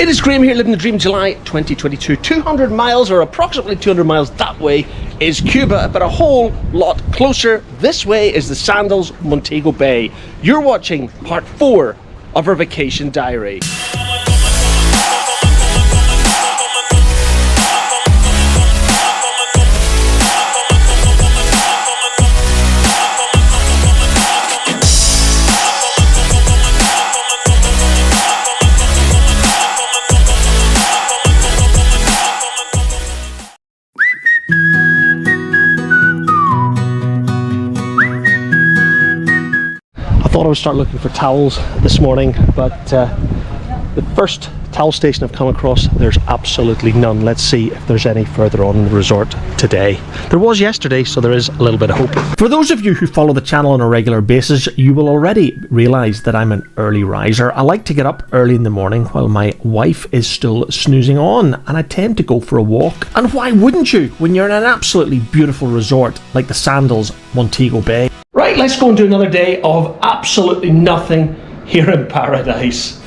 It is Graham here, living the dream. July 2022. 200 miles, or approximately 200 miles that way, is Cuba, but a whole lot closer this way is the Sandals Montego Bay. You're watching part 4 of our vacation diary. I thought I would start looking for towels this morning, but the first towel station I've come across, there's absolutely none. Let's see if there's any further on in the resort today. There was yesterday, so there is a little bit of hope. For those of you who follow the channel on a regular basis, you will already realise that I'm an early riser. I like to get up early in the morning while my wife is still snoozing on, and I tend to go for a walk. And why wouldn't you when you're in an absolutely beautiful resort like the Sandals Montego Bay? Right, let's go and do another day of absolutely nothing here in paradise.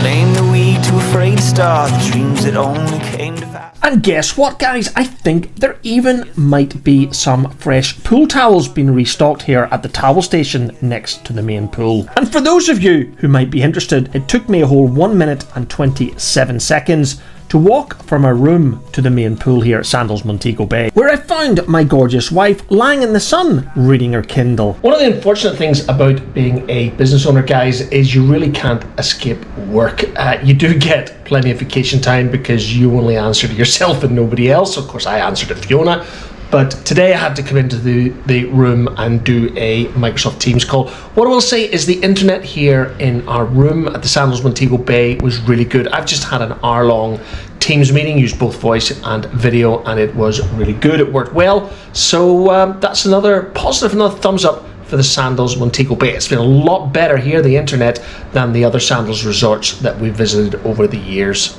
Lame, the weak, too afraid to start the dreams that only came to pass. And guess what, guys? I think there even might be some fresh pool towels being restocked here at the towel station next to the main pool. And for those of you who might be interested, it took me a whole 1 minute and 27 seconds to walk from our room to the main pool here at Sandals Montego Bay, where I found my gorgeous wife lying in the sun reading her Kindle. One of the unfortunate things about being a business owner, guys, is you really can't escape work. You do get plenty of vacation time because you only answer to yourself and nobody else. Of course, I answer to Fiona. But today I had to come into the room and do a Microsoft Teams call. What I will say is the internet here in our room at the Sandals Montego Bay was really good. I've just had an hour-long Teams meeting, used both voice and video, and it was really good. It worked well. So that's another positive, another thumbs up for the Sandals Montego Bay. It's been a lot better here, the internet, than the other Sandals resorts that we've visited over the years.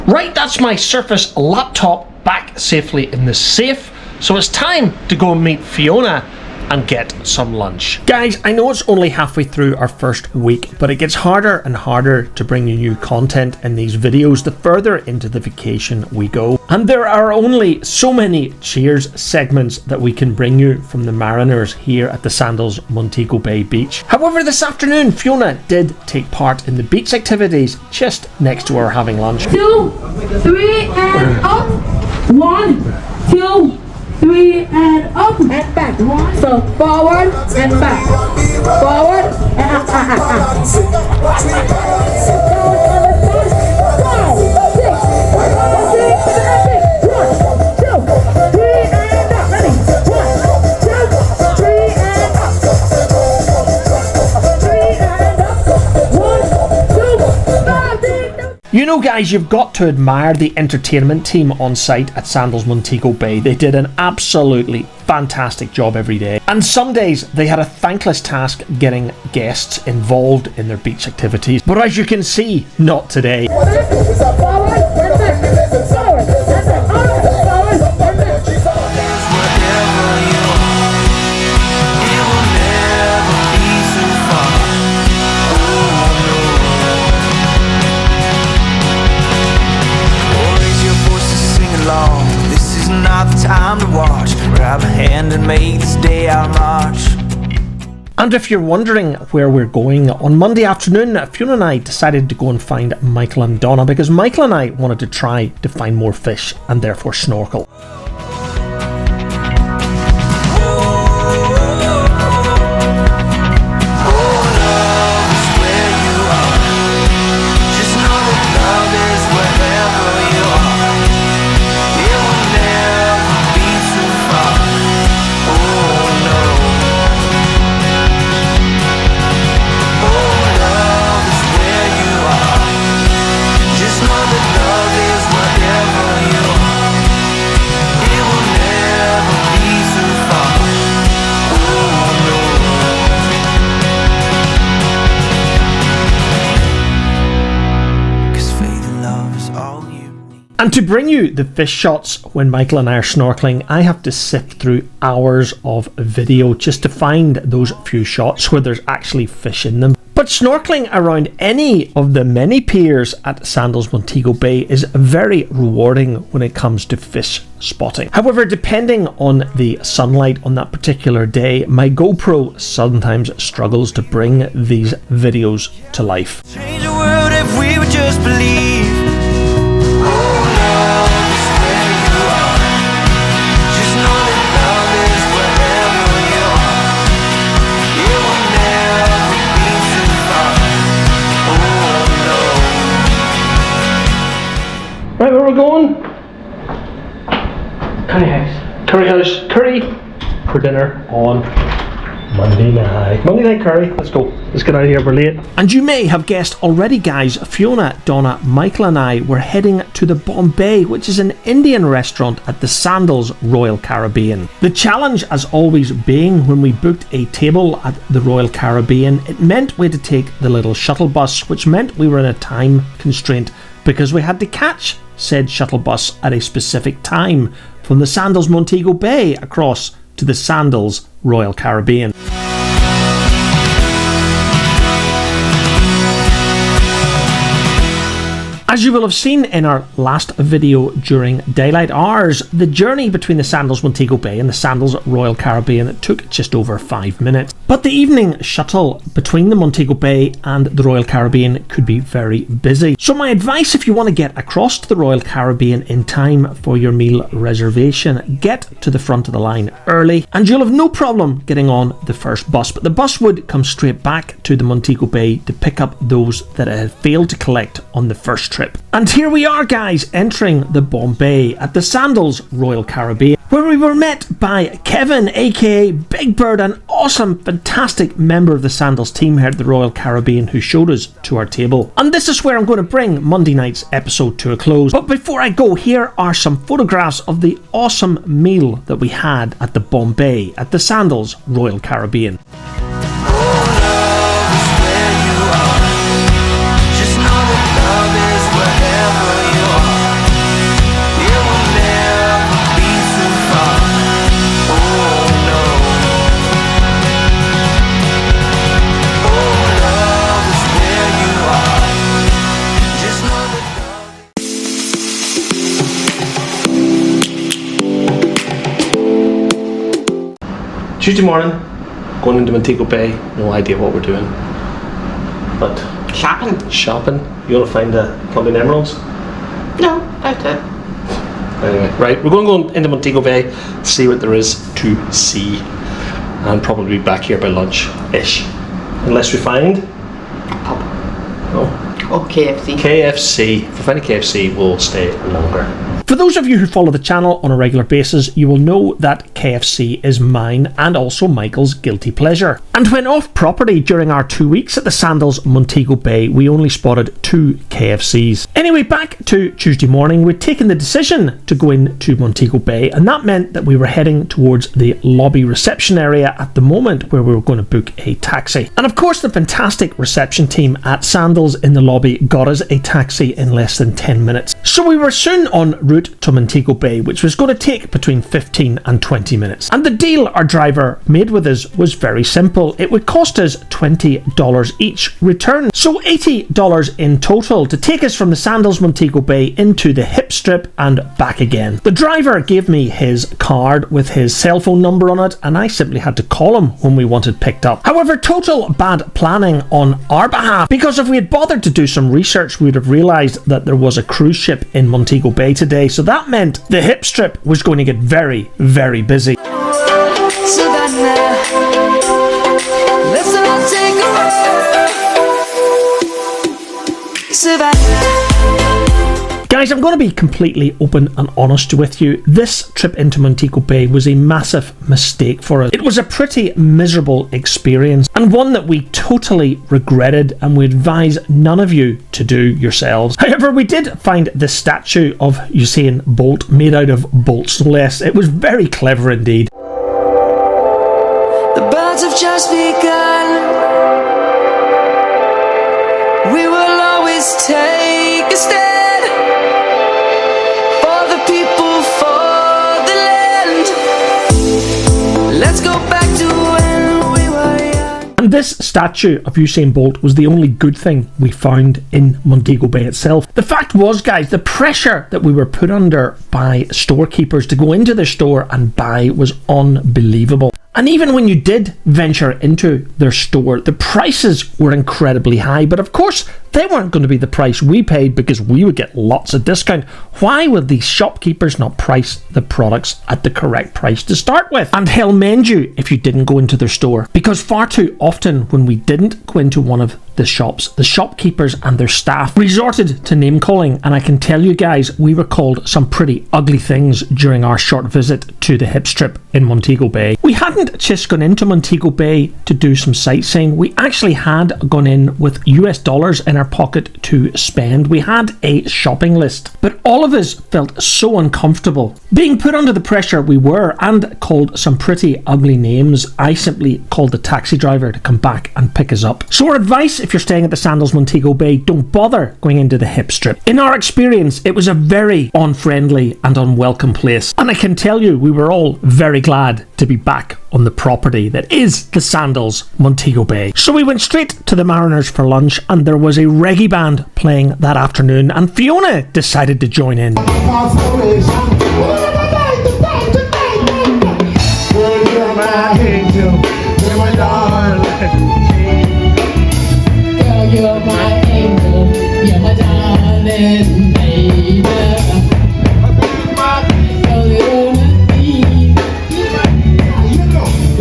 Right, that's my Surface laptop back safely in the safe. So it's time to go and meet Fiona and get some lunch. Guys, I know it's only halfway through our first week, but it gets harder and harder to bring you new content in these videos the further into the vacation we go. And there are only so many cheers segments that we can bring you from the mariners here at the Sandals Montego Bay beach. However, this afternoon, Fiona did take part in the beach activities just next to her having lunch. 2, 3, and up. 1, 2, 3, and up and back. So forward and back. Forward and up. 5, 6, 7, 1, 2, 3, and up. Ready? 1, 2, 3, and up. 3 and up. 1, 2, 5, 6. You know, guys, you've got to admire the entertainment team on site at Sandals Montego Bay. They did an absolutely fantastic job every day. And some days they had a thankless task getting guests involved in their beach activities. But as you can see, not today. This is not the time to watch. Grab a hand and make this day our march. And if you're wondering where we're going, on Monday afternoon, Fiona and I decided to go and find Michael and Donna because Michael and I wanted to try to find more fish and therefore snorkel. And to bring you the fish shots when Michael and I are snorkeling, I have to sift through hours of video just to find those few shots where there's actually fish in them. But snorkeling around any of the many piers at Sandals Montego Bay is very rewarding when it comes to fish spotting. However, depending on the sunlight on that particular day, my GoPro sometimes struggles to bring these videos to life. Change the world if we would just believe. Oh, love is where you are. Just know that love is wherever you are. It will never be too far. Oh, no. Right, where we're going? Curry House. Curry House. Curry for dinner on Monday night. Monday night curry. Let's go. Let's get out of here. We're late. And you may have guessed already, guys. Fiona, Donna, Michael and I were heading to the Bombay, which is an Indian restaurant at the Sandals Royal Caribbean. The challenge, as always, being when we booked a table at the Royal Caribbean, it meant we had to take the little shuttle bus, which meant we were in a time constraint because we had to catch said shuttle bus at a specific time from the Sandals Montego Bay across to the Sandals Royal Caribbean. As you will have seen in our last video during daylight hours, the journey between the Sandals Montego Bay and the Sandals Royal Caribbean took just over 5 minutes. But the evening shuttle between the Montego Bay and the Royal Caribbean could be very busy. So my advice, if you want to get across to the Royal Caribbean in time for your meal reservation, get to the front of the line early and you'll have no problem getting on the first bus. But the bus would come straight back to the Montego Bay to pick up those that it had failed to collect on the first trip. And here we are, guys, entering the Bombay at the Sandals Royal Caribbean, where we were met by Kevin, aka Big Bird, an awesome, fantastic member of the Sandals team here at the Royal Caribbean, who showed us to our table. And this is where I'm going to bring Monday night's episode to a close. But before I go, here are some photographs of the awesome meal that we had at the Bombay at the Sandals Royal Caribbean. Tuesday morning, going into Montego Bay, no idea what we're doing. But shopping. You want to find a Colombian emeralds? No, doubt it. Anyway, right, we're going into Montego Bay, see what there is to see, and probably be back here by lunch-ish. Unless we find... Or KFC. KFC. If we find a KFC, we'll stay longer. For those of you who follow the channel on a regular basis, you will know that KFC is mine and also Michael's guilty pleasure. And when off property during our 2 weeks at the Sandals Montego Bay, we only spotted 2 KFCs. Anyway, back to Tuesday morning, we'd taken the decision to go into Montego Bay, and that meant that we were heading towards the lobby reception area at the moment where we were going to book a taxi. And of course, the fantastic reception team at Sandals in the lobby got us a taxi in less than 10 minutes. So we were soon en route to Montego Bay, which was going to take between 15 and 20 minutes. And the deal our driver made with us was very simple. It would cost us $20 each return, so $80 in total to take us from the Sandals Montego Bay into the hip strip and back again. The driver gave me his card with his cell phone number on it, and I simply had to call him when we wanted picked up. However, total bad planning on our behalf, because if we had bothered to do some research, we would have realised that there was a cruise ship in Montego Bay today, so that meant the hip strip was going to get very, very busy. Guys, I'm going to be completely open and honest with you. This trip into Montego Bay was a massive mistake for us. It was a pretty miserable experience and one that we totally regretted, and we advise none of you to do yourselves. However, we did find this statue of Usain Bolt made out of bolts, no less. It was very clever indeed. The birds have just begun. We will always take a stand. And this statue of Usain Bolt was the only good thing we found in Montego Bay itself. The fact was, guys, the pressure that we were put under by storekeepers to go into their store and buy was unbelievable. And even when you did venture into their store, the prices were incredibly high. But of course, they weren't going to be the price we paid because we would get lots of discount. Why would these shopkeepers not price the products at the correct price to start with? And hell mend you if you didn't go into their store. Because far too often when we didn't go into one of the shops, the shopkeepers and their staff resorted to name calling, and I can tell you guys, we were called some pretty ugly things during our short visit to the hip strip in Montego Bay. We hadn't just gone into Montego Bay to do some sightseeing, we actually had gone in with US dollars in our pocket to spend. We had a shopping list, but all of us felt so uncomfortable. Being put under the pressure we were and called some pretty ugly names, I simply called the taxi driver to come back and pick us up. So our advice, if you're staying at the Sandals Montego Bay, don't bother going into the hip strip. In our experience, it was a very unfriendly and unwelcome place, and I can tell you we were all very glad to be back on the property that is the Sandals Montego Bay. So we went straight to the Mariners for lunch, and there was a reggae band playing that afternoon, and Fiona decided to join in. You're my angel, you're my darling baby.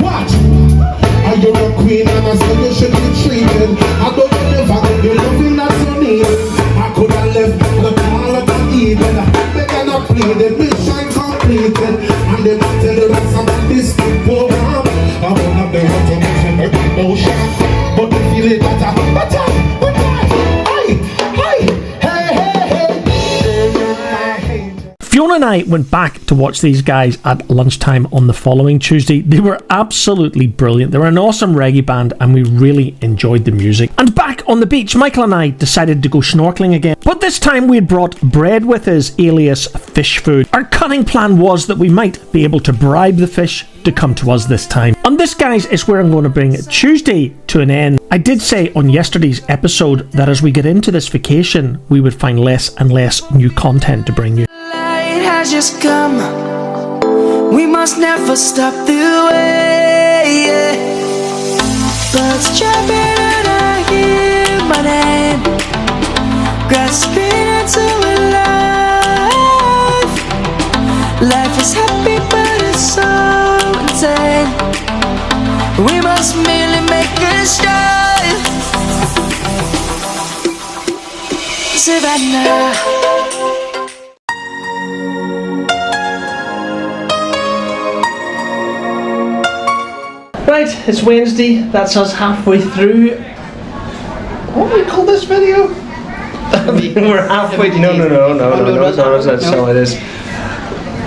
Watch, are you the queen and I say you should be treated? I don't never get you loving that's so needed. I could have left the call of the even. Begging and pleaded, mission completed. And they tell you that some of this program I wanna be able to make an emotion, but they feel it better. Fiona and I went back to watch these guys at lunchtime on the following Tuesday. They were absolutely brilliant. They were an awesome reggae band and we really enjoyed the music. And back on the beach, Michael and I decided to go snorkeling again. But this time we had brought bread with us, alias fish food. Our cunning plan was that we might be able to bribe the fish to come to us this time. And this, guys, is where I'm going to bring Tuesday to an end. I did say on yesterday's episode that as we get into this vacation, we would find less and less new content to bring you. Has just come. We must never stop the way. Birds chirping and I hear my name, grasping into life. Life is happy but it's so insane. We must merely make a start. Savannah. Right, it's Wednesday, that's us halfway through. What do we call this video? We're halfway. No, that's how it is.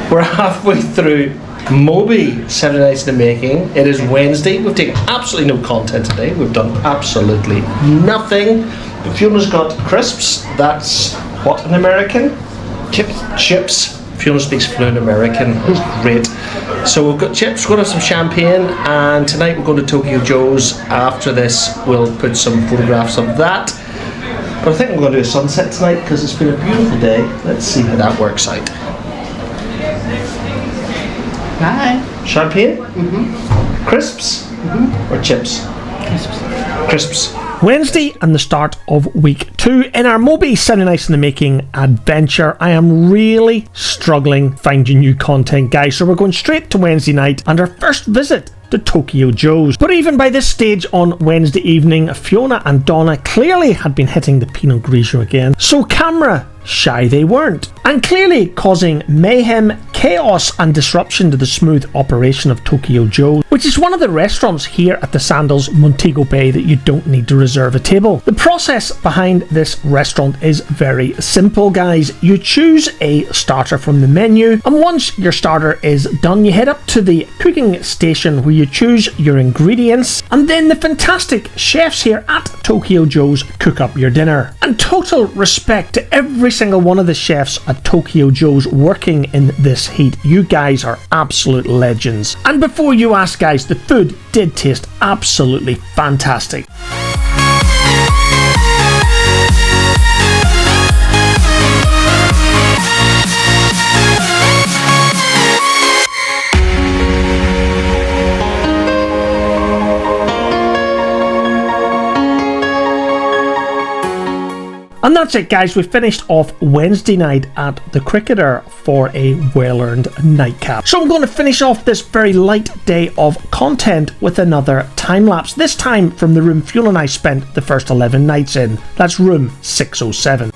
We're halfway through MOBAY 7 Nights in the Making. It is Wednesday. We've taken absolutely no content today. We've done absolutely nothing. But Fiona's got crisps. That's what in American? Chips. Fiona speaks fluent American. Great. So we've got chips, we're going to have some champagne, and tonight we're going to Tokyo Joe's. After this, we'll put some photographs of that. But I think we're going to do a sunset tonight because it's been a beautiful day. Let's see how that works out. Hi. Champagne? Mm-hmm. Crisps? Mm-hmm. Or chips? Crisps. Wednesday and the start of week 2 in our MOBAY 7 Nights in the Making adventure. I am really struggling finding new content, guys, so we're going straight to Wednesday night and our first visit to Tokyo Joe's. But even by this stage on Wednesday evening, Fiona and Donna clearly had been hitting the Pinot Grigio again, so camera shy they weren't, and clearly causing mayhem, chaos and disruption to the smooth operation of Tokyo Joe's, which is one of the restaurants here at the Sandals Montego Bay that you don't need to reserve a table. The process behind this restaurant is very simple, guys. You choose a starter from the menu, and once your starter is done, you head up to the cooking station where you choose your ingredients, And then the fantastic chefs here at Tokyo Joe's cook up your dinner. And total respect to every single one of the chefs at Tokyo Joe's working in this heat. You guys are absolute legends. And before you ask, guys, the food did taste absolutely fantastic. And that's it, guys. We finished off Wednesday night at the Cricketer for a well-earned nightcap. So I'm going to finish off this very light day of content with another time-lapse, this time from the room Fiona and I spent the first 11 nights in. That's room 607.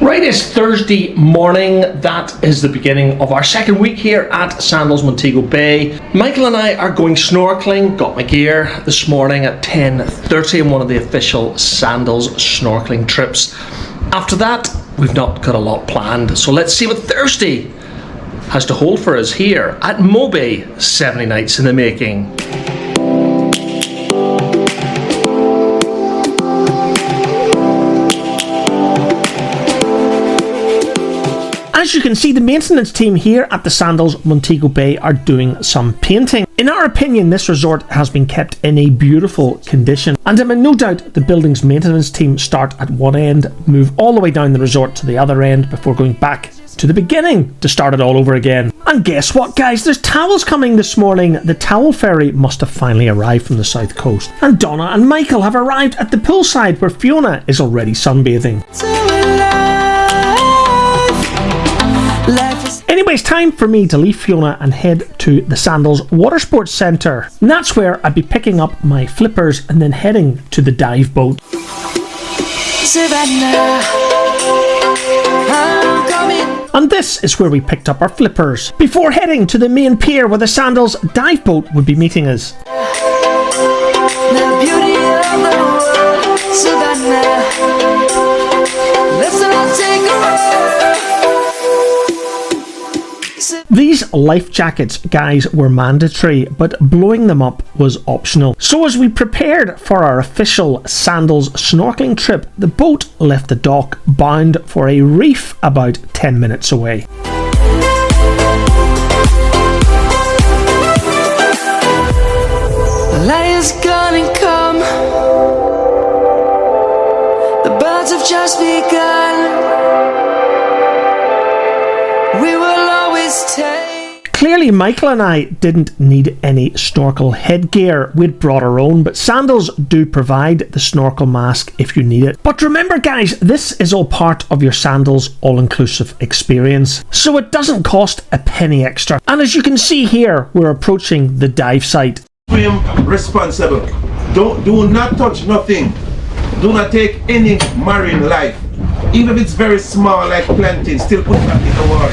Right, it's Thursday morning. That is the beginning of our second week here at Sandals Montego Bay. Michael and I are going snorkeling. Got my gear this morning at 10:30 on one of the official Sandals snorkeling trips. After that, we've not got a lot planned. So let's see what Thursday has to hold for us here at MOBAY, 70 nights in the making. As you can see, the maintenance team here at the Sandals Montego Bay are doing some painting. In our opinion, this resort has been kept in a beautiful condition, and I'm in no doubt the building's maintenance team start at one end, move all the way down the resort to the other end before going back to the beginning to start it all over again. And guess what, guys? There's towels coming this morning. The towel ferry must have finally arrived from the south coast. And Donna and Michael have arrived at the poolside where Fiona is already sunbathing. Anyways, time for me to leave Fiona and head to the Sandals Water Sports Centre. And that's where I'd be picking up my flippers and then heading to the dive boat. And this is where we picked up our flippers, before heading to the main pier where the Sandals dive boat would be meeting us. These life jackets, guys, were mandatory, but blowing them up was optional. So as we prepared for our official Sandals snorkeling trip, the boat left the dock bound for a reef about 10 minutes away. The light is gonna come. The birds have just begun. We will always take. Clearly, Michael and I didn't need any snorkel headgear. We'd brought our own, but Sandals do provide the snorkel mask if you need it. But remember, guys, this is all part of your Sandals all-inclusive experience, so it doesn't cost a penny extra. And as you can see here, we're approaching the dive site. Swim responsible. Do not touch nothing. Do not take any marine life. Even if it's very small, like plantain, still put that in the water.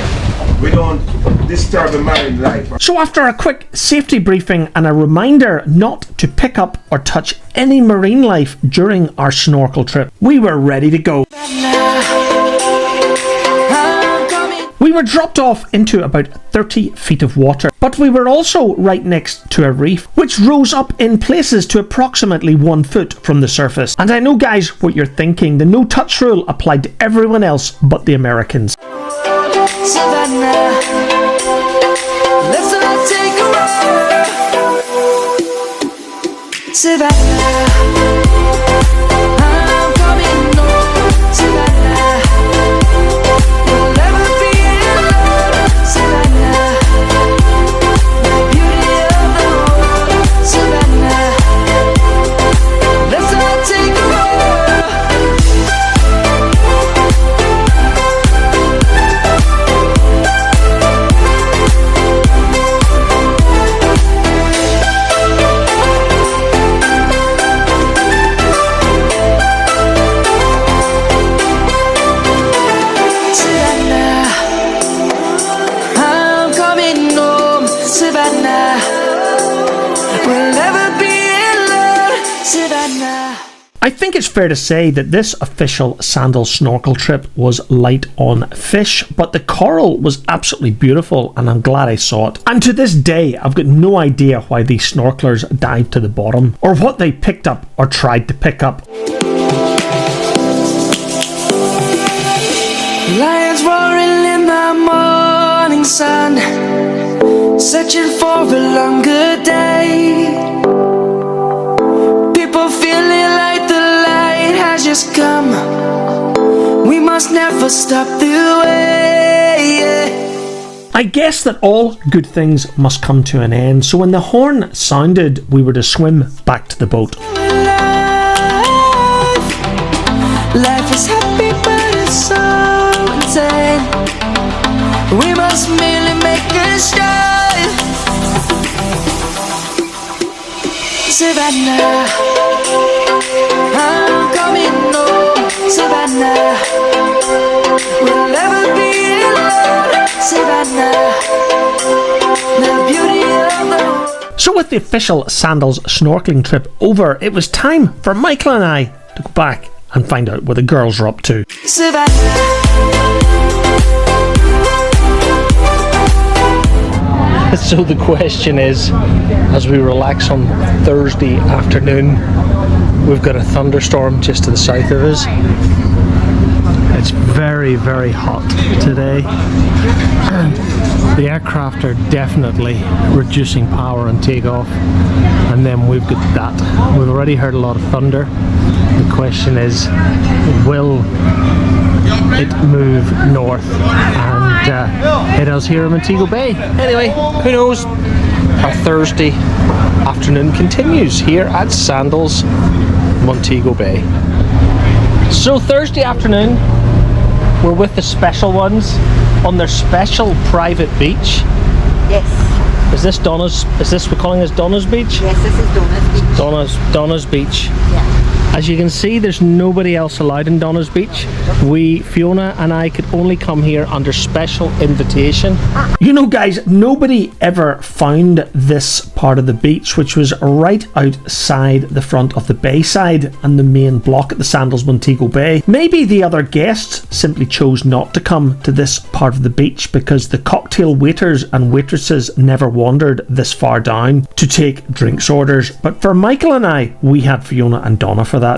We don't disturb the marine life. So after a quick safety briefing and a reminder not to pick up or touch any marine life during our snorkel trip, we were ready to go. We were dropped off into about 30 feet of water, but we were also right next to a reef, which rose up in places to approximately 1 foot from the surface. And I know, guys, what you're thinking. The no-touch rule applied to everyone else but the Americans. Savannah, let's not take a ride. Savannah, I'm coming home. Savannah, we'll never be alone. Savannah, the beauty of the world. Savannah. I think it's fair to say that this official Sandals snorkel trip was light on fish, but the coral was absolutely beautiful and I'm glad I saw it. And to this day, I've got no idea why these snorkelers dived to the bottom, or what they picked up or tried to pick up. Lions roaring in the morning sun, searching for a longer day. People feeling like the light has just come. We must never stop the way. I guess that all good things must come to an end, so when the horn sounded, we were to swim back to the boat. Life is happy but it's so insane. We must merely make a start. Savannah, I'm coming home. Savannah, we'll never be alone. Savannah, the beauty of the world. So with the official Sandals snorkeling trip over, it was time for Michael and I to go back and find out what the girls are up to. So the question is, as we relax on Thursday afternoon, we've got a thunderstorm just to the south of us. It's very, very hot today. The aircraft are definitely reducing power on takeoff, and then we've got that. We've already heard a lot of thunder. The question is, will it move north and hit us here in Montego Bay? Anyway, who knows? Our Thursday afternoon continues here at Sandals Montego Bay. So Thursday afternoon, we're with the special ones on their special private beach. Yes. Is this Donna's? Is this we're calling this Donna's Beach? Yes, this is Donna's Beach. Donna's Beach. Yeah. As you can see, there's nobody else allowed in Donna's Beach. Fiona and I could only come here under special invitation. You know guys, nobody ever found this part of the beach, which was right outside the front of the bayside and the main block at the Sandals Montego Bay. Maybe the other guests simply chose not to come to this part of the beach because the cocktail waiters and waitresses never wandered this far down to take drinks orders. But for Michael and I, we had Fiona and Donna for that.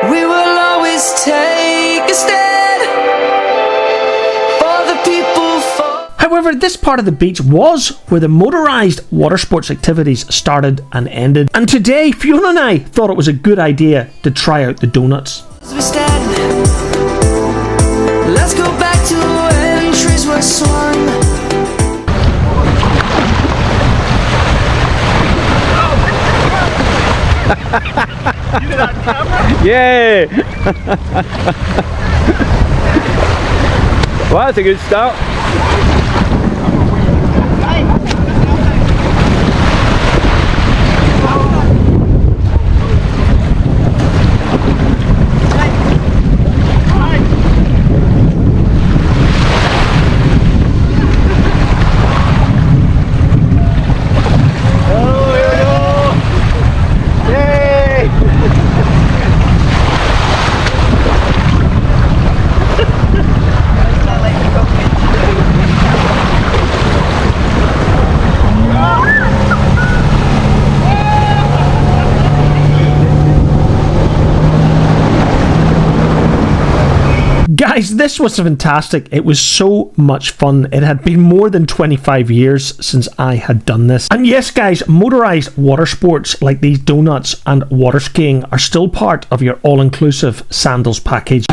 We will always take a stand for the people. However, this part of the beach was where the motorised water sports activities started and ended. And today, Fiona and I thought it was a good idea to try out the donuts. As we stand, let's go back to when trees were swung. Yeah! Well, that's a good start. Guys, this was fantastic. It was so much fun. It had been more than 25 years since I had done this. And yes, guys, motorised water sports like these donuts and water skiing are still part of your all-inclusive Sandals package.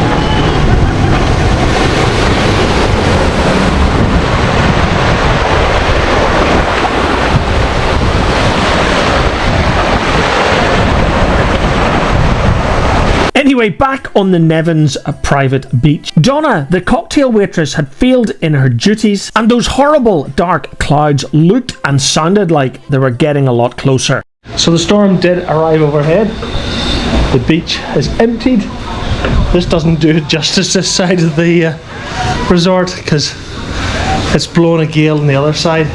Anyway, back on the Nevins private beach. Donna, the cocktail waitress, had failed in her duties, and those horrible dark clouds looked and sounded like they were getting a lot closer. So the storm did arrive overhead. The beach is emptied. This doesn't do it justice, this side of the resort, because it's blowing a gale on the other side.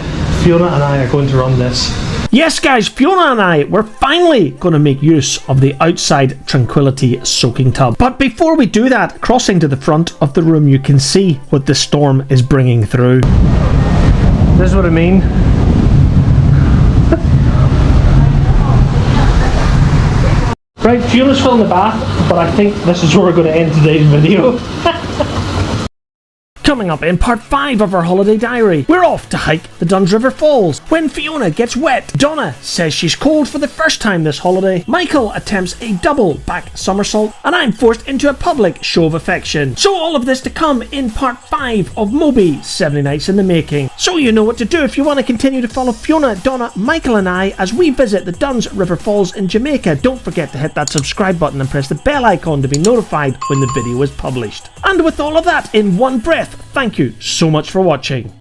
Fiona and I are going to run this Yes guys, Fiona and I, we're finally going to make use of the outside Tranquility soaking tub. But before we do that, crossing to the front of the room, you can see what the storm is bringing through. This is what I mean. Right, Fiona's filling the bath, but I think this is where we're going to end today's video. Coming up in part 5 of our holiday diary, we're off to hike the Duns River Falls. When Fiona gets wet, Donna says she's cold for the first time this holiday, Michael attempts a double back somersault, and I'm forced into a public show of affection. So all of this to come in part 5 of MOBAY 70 Nights in the Making. So you know what to do if you want to continue to follow Fiona, Donna, Michael and I as we visit the Duns River Falls in Jamaica. Don't forget to hit that subscribe button and press the bell icon to be notified when the video is published. And with all of that in one breath, thank you so much for watching.